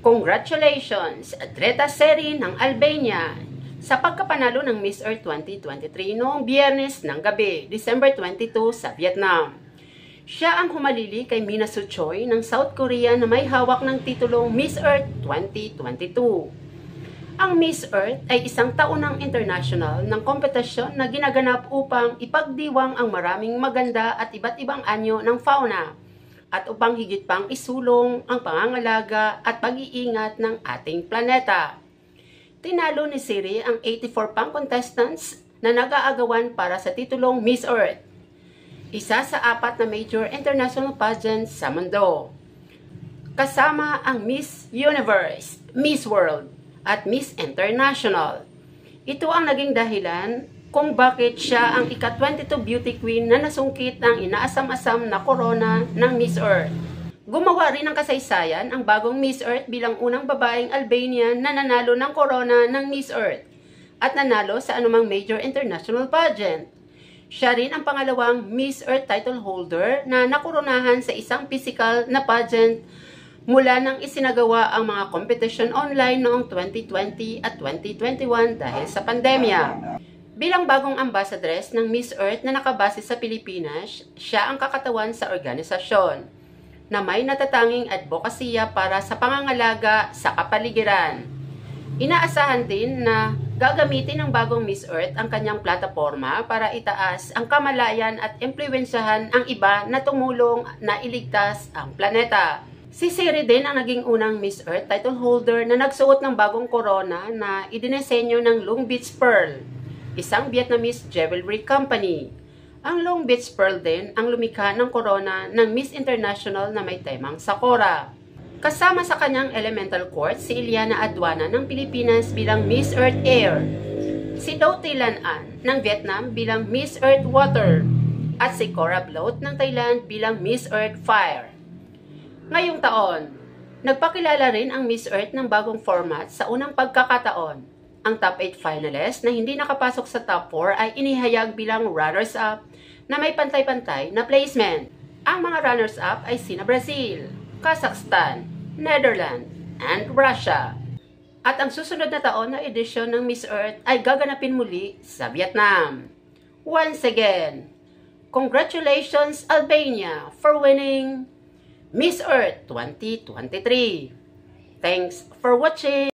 Congratulations, Atleta Seri ng Albania sa pagkapanalo ng Miss Earth 2023 noong Biyernes ng gabi, December 22 sa Vietnam. Siya ang humalili kay Mina Suchoi ng South Korea na may hawak ng titulong Miss Earth 2022. Ang Miss Earth ay isang taunang international ng kompetisyon na ginaganap upang ipagdiwang ang maraming maganda at iba't ibang anyo ng fauna at upang higit pang isulong ang pangangalaga at pag-iingat ng ating planeta. Tinalo ni Seri ang 84 pang contestants na nag-aagawan para sa titulong Miss Earth, isa sa 4 na major international pageants sa mundo. Kasama ang Miss Universe, Miss World, at Miss International. Ito ang naging dahilan kung bakit siya ang ika-22 beauty queen na nasungkit ng inaasam-asam na corona ng Miss Earth. Gumawa rin ng kasaysayan ang bagong Miss Earth bilang unang babaeng Albanian na nanalo ng corona ng Miss Earth at nanalo sa anumang major international pageant. Siya rin ang pangalawang Miss Earth title holder na nakoronahan sa isang physical na pageant mula nang isinagawa ang mga competition online noong 2020 at 2021 dahil sa pandemya. Bilang bagong ambassadress ng Miss Earth na nakabase sa Pilipinas, siya ang kakatawan sa organisasyon na may natatanging advokasya para sa pangangalaga sa kapaligiran. Inaasahan din na gagamitin ng bagong Miss Earth ang kanyang plataforma para itaas ang kamalayan at impluwensyahan ang iba na tumulong na iligtas ang planeta. Si Seri din ang naging unang Miss Earth title holder na nagsuot ng bagong corona na idinesenyo ng Long Beach Pearl, isang Vietnamese jewelry company. Ang Long Beach Pearl din ang lumikha ng corona ng Miss International na may temang Sakura. Kasama sa kanyang elemental court si Iliana Aduana ng Pilipinas bilang Miss Earth Air, si Do Thi Lan An ng Vietnam bilang Miss Earth Water, at si Cora Bloat ng Thailand bilang Miss Earth Fire. Ngayong taon, nagpakilala rin ang Miss Earth ng bagong format sa unang pagkakataon. Ang top 8 finalists na hindi nakapasok sa top 4 ay inihayag bilang runners-up na may pantay-pantay na placement. Ang mga runners-up ay sina Brazil, Kazakhstan, Netherlands, and Russia. At ang susunod na taon na edisyon ng Miss Earth ay gaganapin muli sa Vietnam. Once again, congratulations Albania for winning Miss Earth 2023. Thanks for watching!